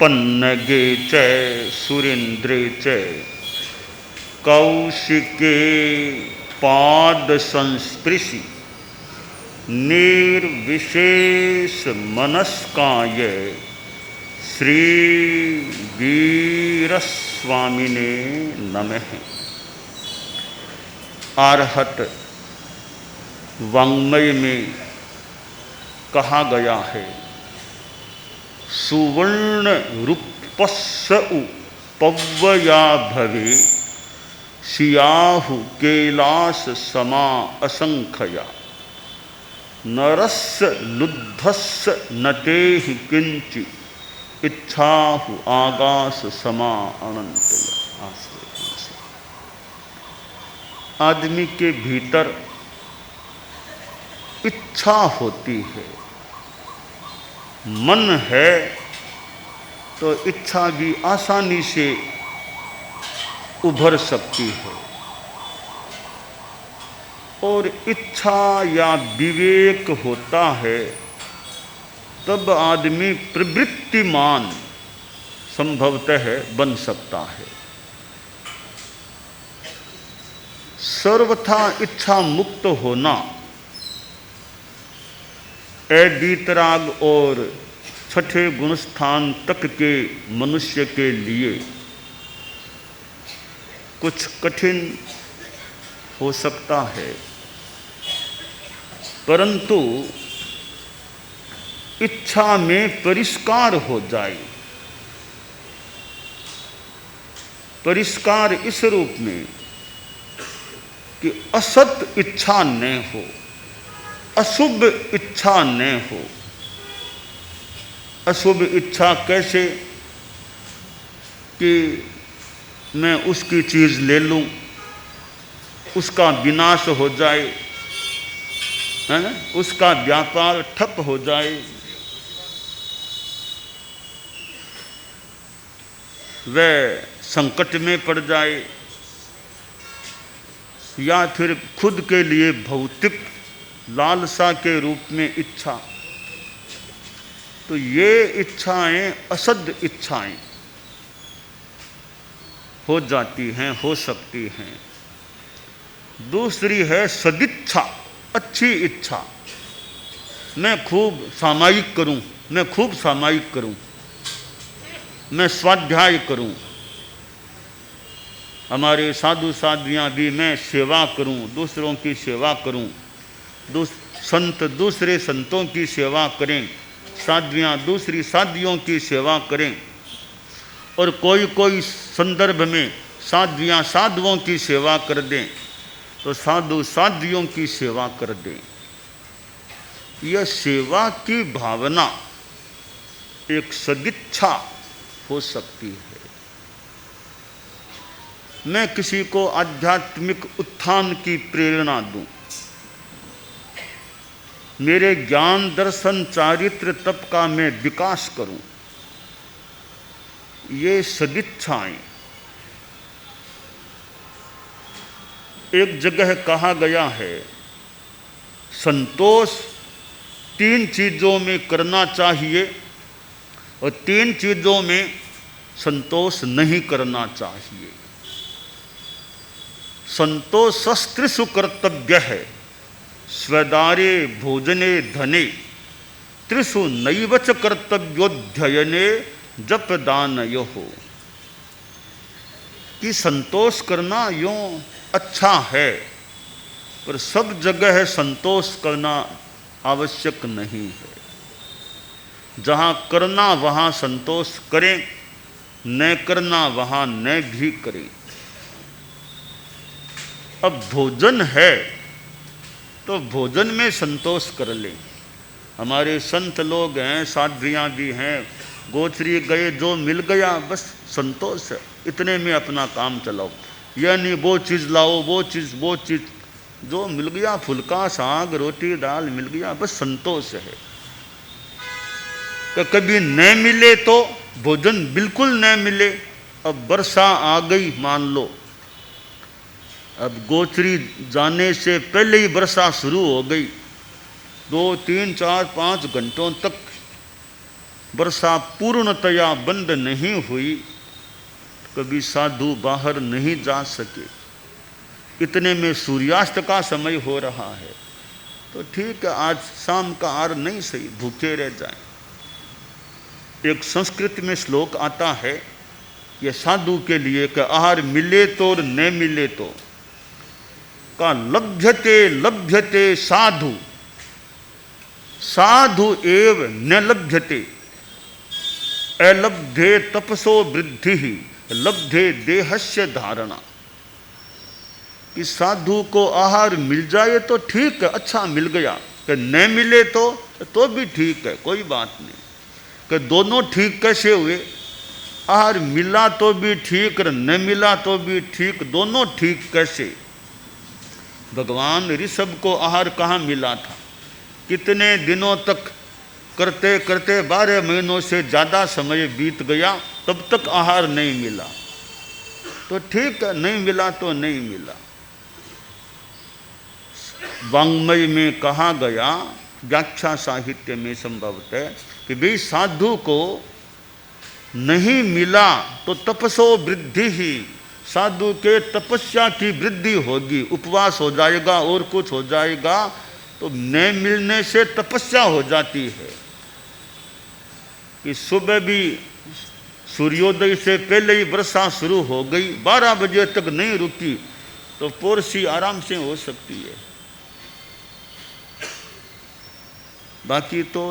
पन्नगे च सुरेंद्रे च कौशिके पाद संस्पृशि निर्विशेष मनस्काय श्री वीरस्वामिने नमः। आर्हत वाङ्मय में कहा गया है, सुवर्ण रूपस्सु पव्वया भवे सियाहु कैलास समा असंख्या नरस्य लुद्धस्य नटेहि किंचि इच्छाहु आगास समा अनंतया। आदमी के भीतर इच्छा होती है, मन है तो इच्छा भी आसानी से उभर सकती है। और इच्छा या विवेक होता है तब आदमी प्रवृत्तिमान संभवतः बन सकता है। सर्वथा इच्छा मुक्त होना वीतराग और छठे गुणस्थान तक के मनुष्य के लिए कुछ कठिन हो सकता है, परंतु इच्छा में परिष्कार हो जाए। परिष्कार इस रूप में कि असत इच्छा न हो, अशुभ इच्छा न हो। अशुभ इच्छा कैसे कि मैं उसकी चीज़ ले लूं, उसका विनाश हो जाए, है ना, उसका व्यापार ठप हो जाए, वह संकट में पड़ जाए, या फिर खुद के लिए भौतिक लालसा के रूप में इच्छा। तो ये इच्छाएं असद इच्छाएं हो जाती हैं, हो सकती हैं। दूसरी है सदिच्छा, अच्छी इच्छा। मैं खूब सामायिक करूं, मैं खूब सामायिक करूं, मैं स्वाध्याय करूं, हमारे साधु साध्वियाँ भी मैं सेवा करूं, दूसरों की सेवा करूं, संत दूसरे संतों की सेवा करें, साध्वियाँ दूसरी साध्वियों की सेवा करें, और कोई कोई संदर्भ में साध्वियाँ साधुओं की सेवा कर दें तो साधु साध्वियों की सेवा कर दें। यह सेवा की भावना एक सदिच्छा हो सकती है। मैं किसी को आध्यात्मिक उत्थान की प्रेरणा दूं, मेरे ज्ञान दर्शन चारित्र तप का मैं विकास करूं, ये सदिच्छाएं। एक जगह कहा गया है, संतोष 3 चीज़ों में करना चाहिए और 3 चीज़ों में संतोष नहीं करना चाहिए। संतोषस्त्रिषु कर्तव्य है, स्वदारे भोजने धने, त्रिषु नैवच कर्तव्योध्ययने जप दानयोः। कि संतोष करना यूँ अच्छा है, पर सब जगह संतोष करना आवश्यक नहीं है। जहाँ करना वहाँ संतोष करें, न करना वहाँ न भी करें। अब भोजन है तो भोजन में संतोष कर लें। हमारे संत लोग हैं, साध्वियाँ भी हैं, गोचरी गए, जो मिल गया बस संतोष है, इतने में अपना काम चलाओ। यानी वो चीज़ लाओ, वो चीज़ जो मिल गया, फुल्का साग रोटी दाल मिल गया, बस संतोष है। कि कभी न मिले तो भोजन बिल्कुल न मिले। अब वर्षा आ गई मान लो, अब गोचरी जाने से पहले ही वर्षा शुरू हो गई, 2, 3, 4, 5 घंटों तक वर्षा पूर्णतया बंद नहीं हुई, कभी साधु बाहर नहीं जा सके। इतने में सूर्यास्त का समय हो रहा है, तो ठीक है आज शाम का आहार नहीं सही, भूखे रह जाएं। एक संस्कृत में श्लोक आता है, यह साधु के लिए कि आहार मिले तो और न मिले तो, का लभ्यते लभ्यते साधु, साधु एव न लभ्यते, अलब्धे तपसो वृद्धि लब्धे देहस्य धारणा। कि साधु को आहार मिल जाए तो ठीक है, अच्छा मिल गया, कि न मिले तो भी ठीक है, कोई बात नहीं। कि दोनों ठीक कैसे हुए? आहार मिला तो भी ठीक और न मिला तो भी ठीक, दोनों ठीक कैसे? भगवान ऋषभ को आहार कहाँ मिला था? कितने दिनों तक करते करते 12 महीनों से ज़्यादा समय बीत गया, तब तक आहार नहीं मिला। तो ठीक है, नहीं मिला तो नहीं मिला। वांग्मय में कहा गया, व्याख्या साहित्य में संभवतः, कि भाई साधु को नहीं मिला तो तपसो वृद्धि ही, साधु के तपस्या की वृद्धि होगी, उपवास हो जाएगा और कुछ हो जाएगा, तो न मिलने से तपस्या हो जाती है। कि सुबह भी सूर्योदय से पहले ही वर्षा शुरू हो गई, 12 बजे तक नहीं रुकी, तो पोरसी आराम से हो सकती है। बाकी तो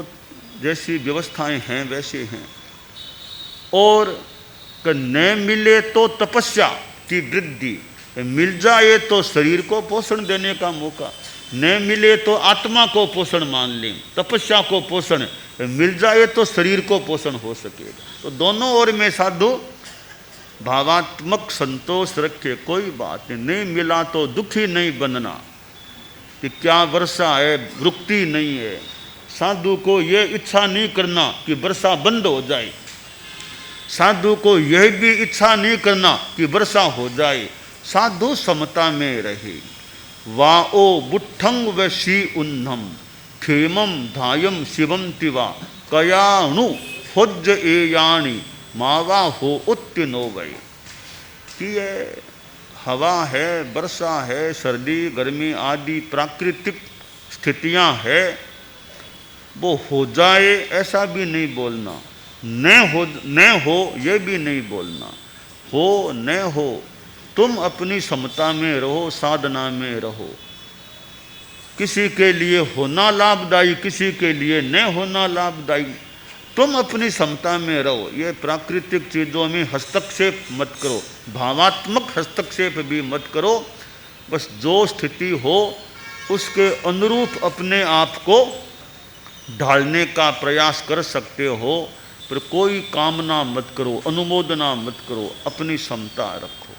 जैसी व्यवस्थाएं हैं वैसे हैं। और न मिले तो तपस्या की वृद्धि, मिल जाए तो शरीर को पोषण देने का मौका, न मिले तो आत्मा को पोषण मान लें, तपस्या को पोषण, मिल जाए तो शरीर को पोषण हो सकेगा। तो दोनों ओर में साधु भावात्मक संतोष रखे, कोई बात नहीं मिला तो दुखी नहीं बनना कि क्या वर्षा है, रुकती नहीं है। साधु को यह इच्छा नहीं करना कि वर्षा बंद हो जाए, साधु को यह भी इच्छा नहीं करना कि वर्षा हो जाए। साधु समता में रहे। वाओ बुट्ठंग व शी उन्नम खेमम धायम शिवम तिवा कयाणु होज एयाणी मावा हो उत्तिनो गए। कि ये हवा है, वर्षा है, सर्दी गर्मी आदि प्राकृतिक स्थितियां है, वो हो जाए ऐसा भी नहीं बोलना, न हो ये भी नहीं बोलना, हो न हो तुम अपनी समता में रहो, साधना में रहो। किसी के लिए होना लाभदायी, किसी के लिए न होना लाभदायी, तुम अपनी समता में रहो। ये प्राकृतिक चीज़ों में हस्तक्षेप मत करो, भावात्मक हस्तक्षेप भी मत करो। बस जो स्थिति हो उसके अनुरूप अपने आप को ढालने का प्रयास कर सकते हो, पर कोई कामना मत करो, अनुमोदना मत करो, अपनी समता रखो।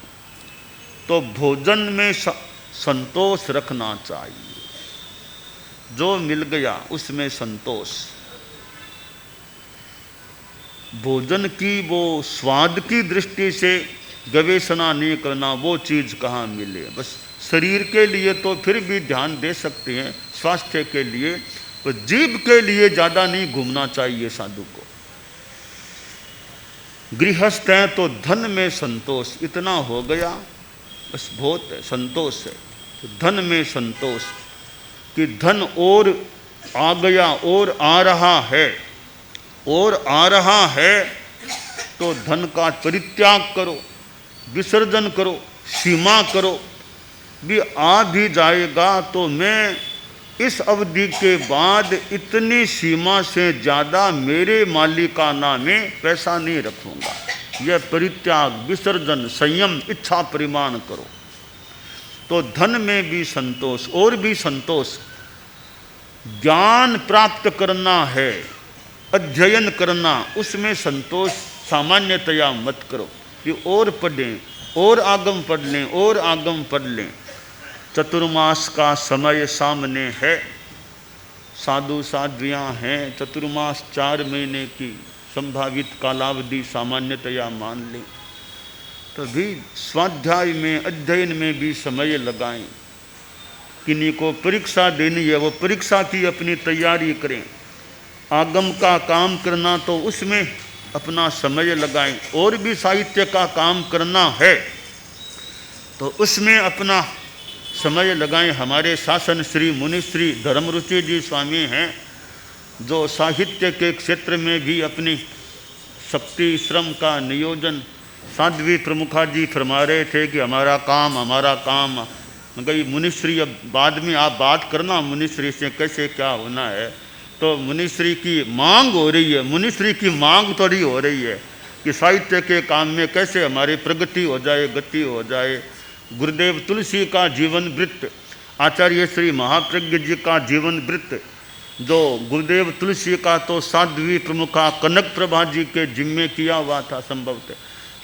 तो भोजन में संतोष रखना चाहिए, जो मिल गया उसमें संतोष। भोजन की वो स्वाद की दृष्टि से गवेषणा नहीं करना, वो चीज़ कहाँ मिले। बस शरीर के लिए तो फिर भी ध्यान दे सकते हैं, स्वास्थ्य के लिए, तो जीव के लिए ज़्यादा नहीं घूमना चाहिए साधु को। गृहस्थ हैं तो धन में संतोष, इतना हो गया बस बहुत है, संतोष है। तो धन में संतोष कि धन और आ गया और आ रहा है, और आ रहा है तो धन का परित्याग करो, विसर्जन करो, सीमा करो। भी आ भी जाएगा तो मैं इस अवधि के बाद इतनी सीमा से ज़्यादा मेरे मालिकाना में पैसा नहीं रखूँगा। यह परित्याग, विसर्जन, संयम, इच्छा परिमाण करो। तो धन में भी संतोष, और भी संतोष। ज्ञान प्राप्त करना है, अध्ययन करना, उसमें संतोष सामान्यतया मत करो कि और पढ़ें, और आगम पढ़ लें, और आगम पढ़ लें। चतुर्मास का समय सामने है, साधु साध्वियाँ हैं, चतुर्मास 4 महीने की संभावित कालावधि सामान्यतया मान लें। तभी स्वाध्याय में, अध्ययन में भी समय लगाएं। किन्हीं को परीक्षा देनी है, वो परीक्षा की अपनी तैयारी करें। आगम का काम करना तो उसमें अपना समय लगाएं, और भी साहित्य का काम करना है तो उसमें अपना समय लगाएं। हमारे शासन श्री मुनिश्री धर्मरुचि जी स्वामी हैं, जो साहित्य के क्षेत्र में भी अपनी शक्ति श्रम का नियोजन, साध्वी प्रमुखा जी फरमा रहे थे कि हमारा काम। गई मुनिश्री, अब बाद में आप बात करना मुनिश्री से कैसे क्या होना है। तो मुनिश्री की मांग हो रही है, मुनिश्री की मांग थोड़ी हो रही है कि साहित्य के काम में कैसे हमारी प्रगति हो जाए, गति हो जाए। गुरुदेव तुलसी का जीवन वृत्त, आचार्य श्री महाप्रज्ञ जी का जीवन वृत्त, जो गुरुदेव तुलसी का तो साध्वी प्रमुखा कनक प्रभा जी के जिम्मे किया हुआ था संभवतः,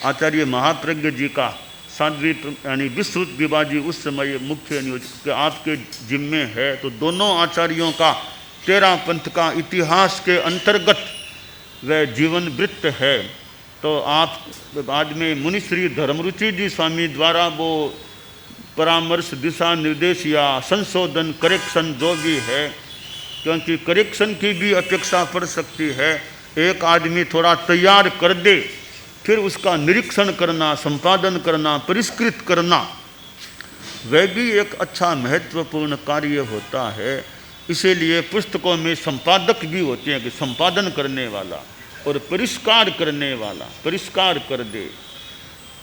आचार्य महाप्रज्ञ जी का साध्वी यानी विश्रुत विभा जी उस समय मुख्य नियोजक आपके जिम्मे है। तो दोनों आचार्यों का 13 पंथ का इतिहास के अंतर्गत वह जीवन वृत्त है। तो आप बाद में मुनिश्री धर्मरुचि जी स्वामी द्वारा वो परामर्श, दिशा निर्देश या संशोधन, करेक्शन जो भी है, क्योंकि करेक्शन की भी अपेक्षा पड़ सकती है। एक आदमी थोड़ा तैयार कर दे, फिर उसका निरीक्षण करना, संपादन करना, परिष्कृत करना, वह भी एक अच्छा महत्वपूर्ण कार्य होता है। इसीलिए पुस्तकों में संपादक भी होते हैं कि संपादन करने वाला और परिष्कार करने वाला, परिष्कार कर दे।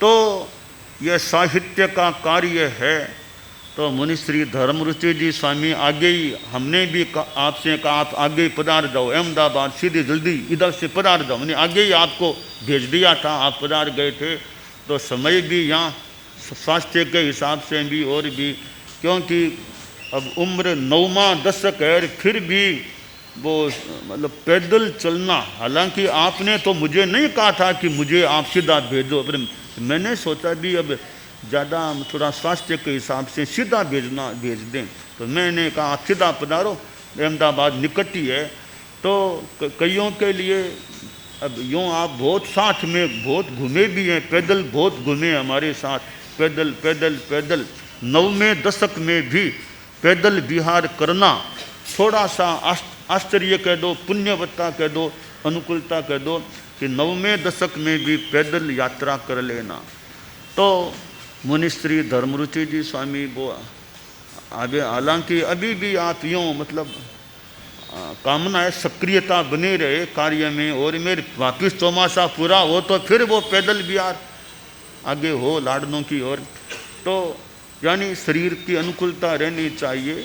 तो यह साहित्य का कार्य है। तो मुनिश्री धर्मरुचि जी स्वामी आगे ही, हमने भी आपसे कहा आप आगे पधार जाओ, अहमदाबाद सीधे जल्दी इधर से पधार जाओ, मैंने आगे ही आपको भेज दिया था, आप पधार गए थे। तो समय भी यहाँ स्वास्थ्य के हिसाब से भी और भी, क्योंकि अब उम्र 9वां दशक है, फिर भी वो मतलब पैदल चलना। हालांकि आपने तो मुझे नहीं कहा था कि मुझे आप सीधा भेजो, पर मैंने सोचा भी अब ज़्यादा थोड़ा स्वास्थ्य के हिसाब से सीधा भेज दें। तो मैंने कहा आप सीधा पधारो, अहमदाबाद निकट ही है। तो कईयों के लिए अब यूँ आप बहुत साथ में बहुत घूमे भी हैं, पैदल बहुत घूमे हमारे साथ, पैदल 9वें दशक में भी पैदल विहार करना थोड़ा सा आश्चर्य कह दो, पुण्यवत्ता कह दो, अनुकूलता कह दो कि 9वें दशक में भी पैदल यात्रा कर लेना। तो मुनिश्री धर्मरुचि जी स्वामी वो आगे, हालांकि अभी भी आप यूँ मतलब कामना है सक्रियता बने रहे कार्य में, और मेरे वापिस चौमासा पूरा हो तो फिर वो पैदल विहार आगे हो लाडनों की ओर। तो यानी शरीर की अनुकूलता रहनी चाहिए।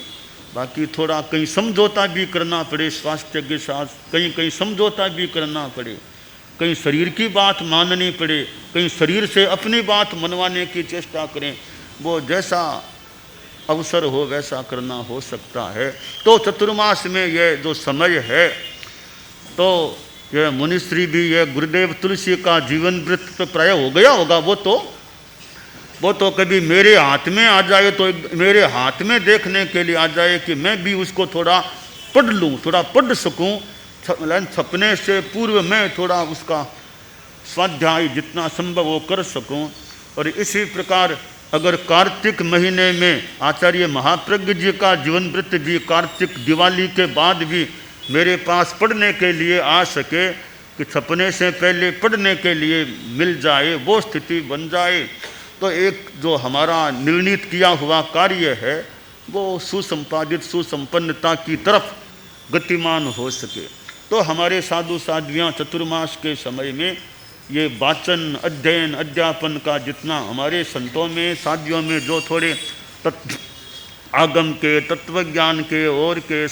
बाकी थोड़ा कहीं समझौता भी करना पड़े स्वास्थ्य के साथ, कहीं समझौता भी करना पड़े, कहीं शरीर की बात माननी पड़े, कहीं शरीर से अपनी बात मनवाने की चेष्टा करें। वो जैसा अवसर हो वैसा करना हो सकता है। तो चतुर्मास में यह जो समय है, तो यह मुनिश्री भी, यह गुरुदेव तुलसी का जीवन वृत्त तो प्राय हो गया होगा। वो तो कभी मेरे हाथ में आ जाए, तो मेरे हाथ में देखने के लिए आ जाए कि मैं भी उसको थोड़ा पढ़ लूँ, थोड़ा पढ़ सकूँ, छपने से पूर्व मैं थोड़ा उसका स्वाध्याय जितना संभव हो कर सकूं। और इसी प्रकार अगर कार्तिक महीने में आचार्य महाप्रज्ञ जी का जीवन वृत्त भी कार्तिक दिवाली के बाद भी मेरे पास पढ़ने के लिए आ सके, कि छपने से पहले पढ़ने के लिए मिल जाए, वो स्थिति बन जाए, तो एक जो हमारा निर्णीत किया हुआ कार्य है वो सुसंपादित सुसंपन्नता की तरफ गतिमान हो सके। तो हमारे साधु साध्वियाँ चतुर्मास के समय में ये वाचन, अध्ययन, अध्यापन का जितना हमारे संतों में, साध्वियों में जो थोड़े आगम के, तत्वज्ञान के और के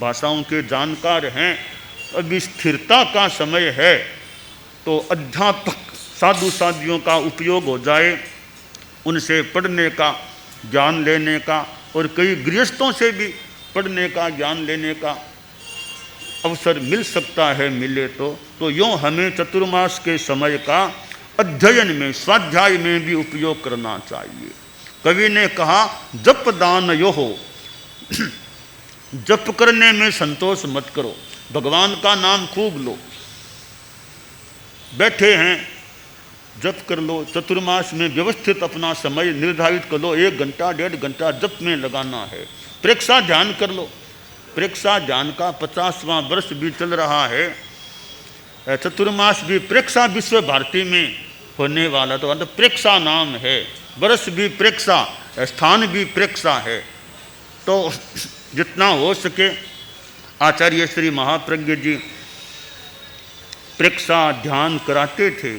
भाषाओं के जानकार हैं, अभी स्थिरता का समय है, तो अध्यापक साधु साध्वियों का उपयोग हो जाए, उनसे पढ़ने का, ज्ञान लेने का, और कई गृहस्थों से भी पढ़ने का, ज्ञान लेने का अवसर मिल सकता है, मिले तो यूँ हमें चतुर्मास के समय का अध्ययन में, स्वाध्याय में भी उपयोग करना चाहिए। कवि ने कहा जप दान यो हो, जप करने में संतोष मत करो, भगवान का नाम खूब लो, बैठे हैं जप कर लो। चतुर्मास में व्यवस्थित अपना समय निर्धारित कर लो, 1 घंटा 1.5 घंटा जप में लगाना है, प्रेक्षा ध्यान कर लो, प्रेक्षा ज्ञान का 50वां वर्ष भी चल रहा है। चतुर्मास भी प्रेक्षा विश्व भारती में होने वाला, तो प्रेक्षा नाम है, वर्ष भी प्रेक्षा, स्थान भी प्रेक्षा है। तो जितना हो सके आचार्य श्री महाप्रज्ञ जी प्रेक्षा ध्यान कराते थे,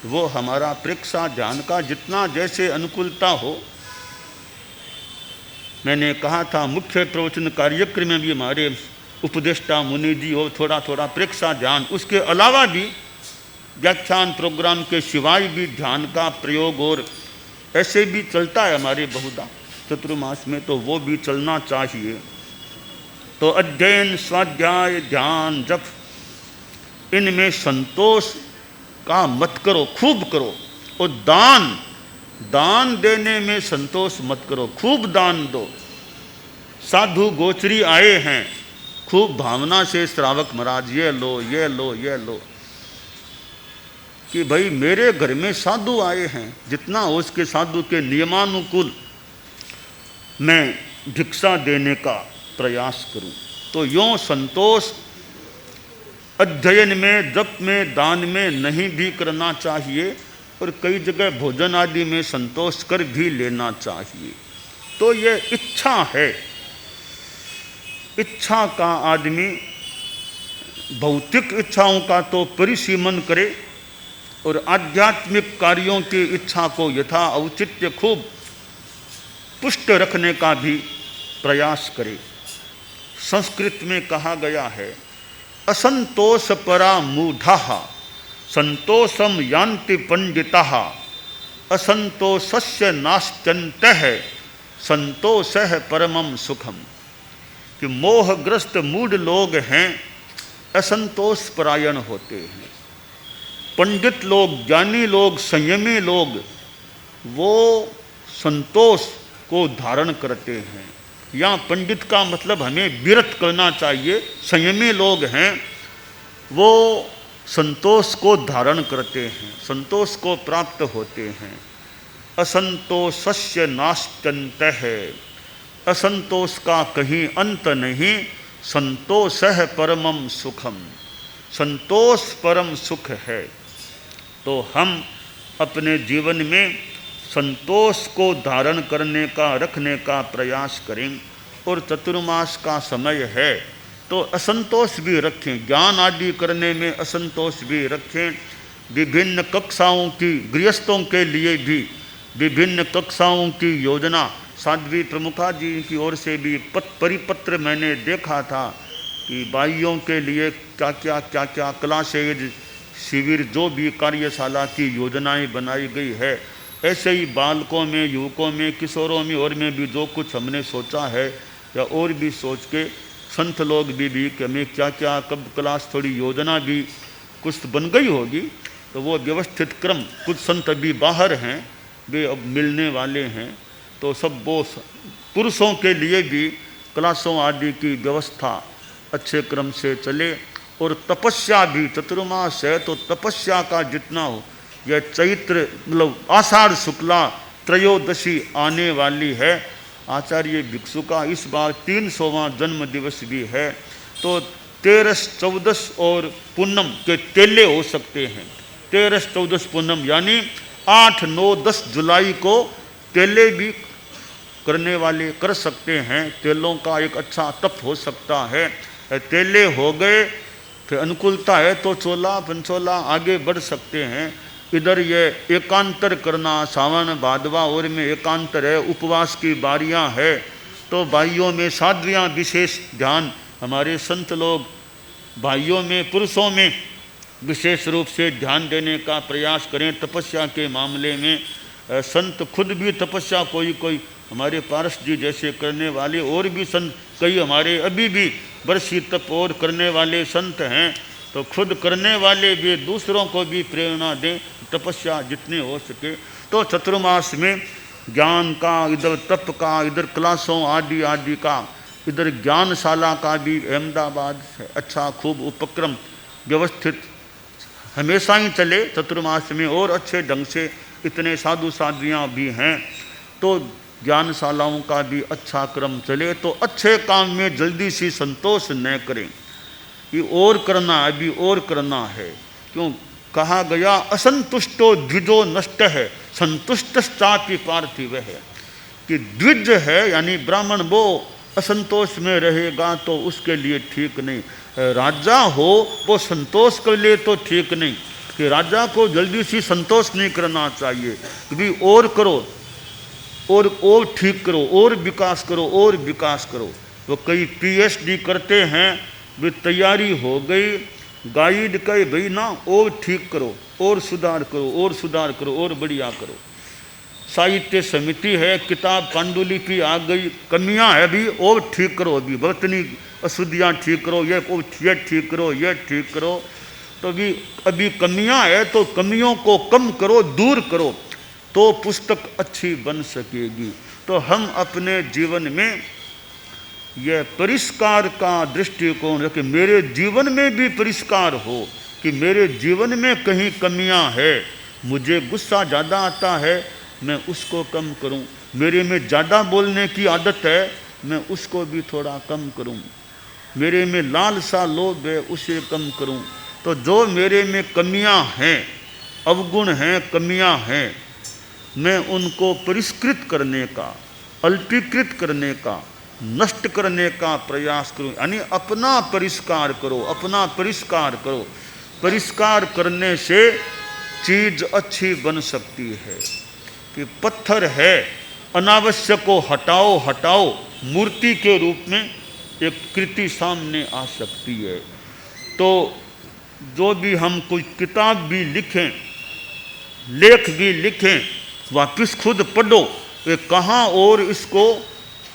वो हमारा प्रेक्षा ध्यान का जितना जैसे अनुकूलता हो। मैंने कहा था मुख्य प्रवचन कार्यक्रम में भी हमारे उपदेष्टा मुनि जी और थोड़ा थोड़ा प्रेक्षा ध्यान, उसके अलावा भी व्याख्यान प्रोग्राम के सिवाय भी ध्यान का प्रयोग और ऐसे भी चलता है हमारे बहुधा चतुर्मास में, तो वो भी चलना चाहिए। तो अध्ययन, स्वाध्याय, ध्यान, जप, इनमें संतोष का मत करो, खूब करो। और दान देने में संतोष मत करो, खूब दान दो। साधु गोचरी आए हैं, खूब भावना से श्रावक महाराज ये लो ये लो ये लो, कि भाई मेरे घर में साधु आए हैं, जितना हो उसके साधु के नियमानुकूल मैं भिक्षा देने का प्रयास करूं। तो यों संतोष अध्ययन में, जप में, दान में नहीं भी करना चाहिए, और कई जगह भोजन आदि में संतोष कर भी लेना चाहिए। तो ये इच्छा है, इच्छा का आदमी भौतिक इच्छाओं का तो परिसीमन करे और आध्यात्मिक कार्यों की इच्छा को यथा औचित्य खूब पुष्ट रखने का भी प्रयास करे। संस्कृत में कहा गया है, असंतोष परा मूढ़ाः संतोषम यान्ति पंडिताः असंतोषस्य नास्त्यन्तः संतोषः परमं सुखम। कि मोहग्रस्त मूढ़ लोग हैं, असंतोष परायण होते हैं। पंडित लोग, ज्ञानी लोग, संयमी लोग, वो संतोष को धारण करते हैं। यहाँ पंडित का मतलब हमें विरत करना चाहिए। संयमी लोग हैं, वो संतोष को धारण करते हैं, संतोष को प्राप्त होते हैं। असंतोषस्य नास्त्यन्तः, असंतोष का कहीं अंत नहीं। संतोषः परमं सुखम, संतोष परम सुख है। तो हम अपने जीवन में संतोष को धारण करने का, रखने का प्रयास करें। और चतुर्मास का समय है तो असंतोष भी रखें, ज्ञान आदि करने में असंतोष भी रखें। विभिन्न कक्षाओं की, गृहस्थों के लिए भी विभिन्न कक्षाओं की योजना साध्वी प्रमुखा जी की ओर से भी परिपत्र मैंने देखा था कि भाइयों के लिए क्या क्या क्लासेज, शिविर, जो भी कार्यशाला की योजनाएं बनाई गई है, ऐसे ही बालकों में, युवकों में, किशोरों में और में भी जो कुछ हमने सोचा है या और भी सोच के संत लोग भी कि हमें क्या क्या कब क्लास, थोड़ी योजना भी कुछ बन गई होगी। तो वो व्यवस्थित क्रम, कुछ संत अभी बाहर हैं, वे अब मिलने वाले हैं, तो सब वो पुरुषों के लिए भी क्लासों आदि की व्यवस्था अच्छे क्रम से चले। और तपस्या भी, चतुर्मास है तो तपस्या का जितना हो, यह चैत्र मतलब आषाढ़ शुक्ला त्रयोदशी आने वाली है। आचार्य भिक्षु का इस बार 300वां जन्म दिवस भी है, तो 13, 14 और पूनम के तेले हो सकते हैं। 13, 14 पूनम यानी 8, 9, 10 जुलाई को तेले भी करने वाले कर सकते हैं। तेलों का एक अच्छा तप हो सकता है। तेले हो गए, फिर अनुकूलता है तो चोला पंचोला आगे बढ़ सकते हैं। इधर ये एकांतर करना, सावन भादवा और में एकांतर है, उपवास की बारियां है, तो भाइयों में साध्वियाँ विशेष ध्यान, हमारे संत लोग भाइयों में, पुरुषों में विशेष रूप से ध्यान देने का प्रयास करें। तपस्या के मामले में संत खुद भी तपस्या, कोई हमारे पारस जी जैसे करने वाले, और भी संत कई हमारे अभी भी बरसी तप और करने वाले संत हैं, तो खुद करने वाले भी दूसरों को भी प्रेरणा दें, तपस्या जितने हो सके। तो चतुर्मास में ज्ञान का, इधर तप का, इधर क्लासों आदि आदि का, इधर ज्ञानशाला का भी अहमदाबाद से अच्छा खूब उपक्रम व्यवस्थित हमेशा ही चले चतुर्मास में, और अच्छे ढंग से इतने साधु साध्वियाँ भी हैं। तो ज्ञानशालाओं का भी अच्छा क्रम चले, तो अच्छे काम में जल्दी से संतोष न करें। ये और करना, अभी और करना है। क्यों कहा गया, असंतुष्टो द्विजो नष्ट है, संतुष्टश्चापि पार्थिव है। कि द्विज है यानी ब्राह्मण, वो असंतोष में रहेगा तो उसके लिए ठीक नहीं। राजा हो वो संतोष के लिए तो ठीक नहीं, कि राजा को जल्दी से संतोष नहीं करना चाहिए कि भी और करो, और ठीक करो, और विकास करो, और विकास करो। वो कई पीएचडी करते हैं, भी तैयारी हो गई, गाइड कहे भाई ना और ठीक करो, और सुधार करो, और सुधार करो, और बढ़िया करो। साहित्य समिति है, किताब पांडुलिपि आ गई, कमियां है अभी और ठीक करो, अभी बर्तनी अशुद्धियाँ ठीक करो, ये ठीक करो, ये ठीक करो। तो अभी कमियां है तो कमियों को कम करो, दूर करो, तो पुस्तक अच्छी बन सकेगी। तो हम अपने जीवन में यह परिष्कार का दृष्टिकोण रखें, मेरे जीवन में भी परिष्कार हो, कि मेरे जीवन में कहीं कमियां है, मुझे गुस्सा ज़्यादा आता है, मैं उसको कम करूं, मेरे में ज़्यादा बोलने की आदत है, मैं उसको भी थोड़ा कम करूं, मेरे में लालसा लोभ है, उसे कम करूं। तो जो मेरे में कमियां हैं, अवगुण हैं, कमियां हैं, मैं उनको परिष्कृत करने का, अल्पीकृत करने का, नष्ट करने का प्रयास करूं। यानी अपना परिष्कार करो, अपना परिष्कार करो। परिष्कार करने से चीज अच्छी बन सकती है। कि पत्थर है, अनावश्यक को हटाओ हटाओ, मूर्ति के रूप में एक कृति सामने आ सकती है। तो जो भी हम कोई किताब भी लिखें, लेख भी लिखें, वापिस खुद पढ़ो, ये कहाँ और इसको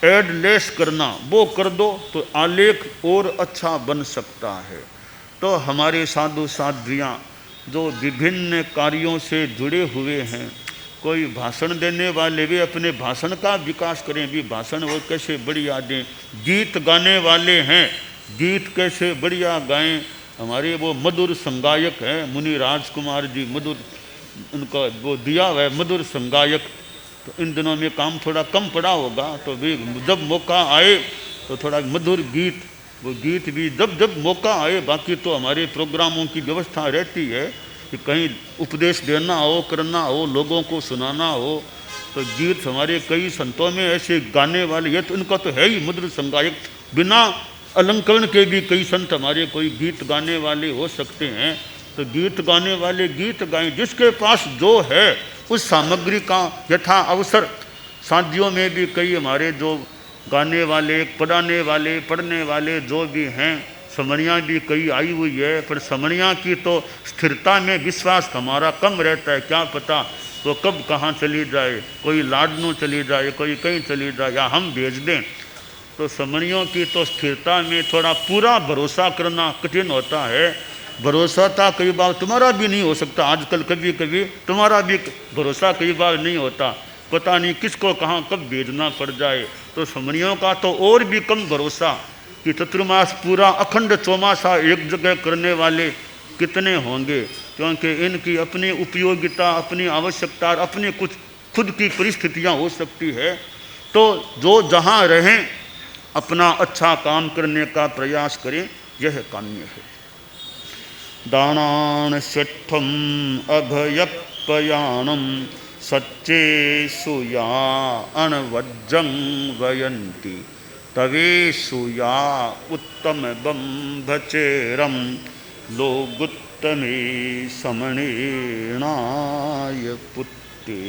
ऐड लेस करना, वो कर दो तो आलेख और अच्छा बन सकता है। तो हमारे साधु साध्वियाँ जो विभिन्न कार्यों से जुड़े हुए हैं, कोई भाषण देने वाले भी अपने भाषण का विकास करें, भी भाषण वो कैसे बढ़िया दें, गीत गाने वाले हैं, गीत कैसे बढ़िया गाएं। हमारे वो मधुर संगायक हैं मुनि राजकुमार जी, मधुर उनका वो दिया हुआ है मधुर संगायक। तो इन दिनों में काम थोड़ा कम पड़ा होगा, तो भी जब मौका आए तो थोड़ा मधुर गीत, वो गीत भी जब मौका आए। बाकी तो हमारे प्रोग्रामों की व्यवस्था रहती है कि कहीं उपदेश देना हो, करना हो, लोगों को सुनाना हो, तो गीत हमारे कई संतों में ऐसे गाने वाले, ये तो इनका तो है ही मधुर संगायक। बिना अलंकरण के भी कई संत हमारे कोई गीत गाने वाले हो सकते हैं। तो गीत गाने वाले गीत गाएं, जिसके पास जो है उस सामग्री का यथा अवसर। शादियों में भी कई हमारे जो गाने वाले, पढ़ाने वाले, पढ़ने वाले जो भी हैं, समणियाँ भी कई आई हुई है। पर समणियाँ की तो स्थिरता में विश्वास हमारा कम रहता है, क्या पता वो कब कहाँ चली जाए, कोई लाडनू चली जाए, कोई कहीं चली जाए, या हम भेज दें। तो समणियों की तो स्थिरता में थोड़ा पूरा भरोसा करना कठिन होता है। भरोसा था कई बार तुम्हारा भी नहीं हो सकता, आजकल कभी कभी तुम्हारा भी भरोसा कई बार नहीं होता, पता नहीं किसको कहाँ कब भेजना पड़ जाए। तो समणियों का तो और भी कम भरोसा कि चतुर्मास पूरा अखंड चौमासा एक जगह करने वाले कितने होंगे, क्योंकि इनकी अपनी उपयोगिता, अपनी आवश्यकता, अपनी कुछ खुद की परिस्थितियाँ हो सकती है। तो जो जहाँ रहें अपना अच्छा काम करने का प्रयास करें, यह काम्य है। दानान स्वेट्ठम अभयपयाणम सच्चे सुया अणवज्जं वयन्ति तवेषु या उत्तम बंभचेरम लोगुत्तमे समणेनाय पुत्ते।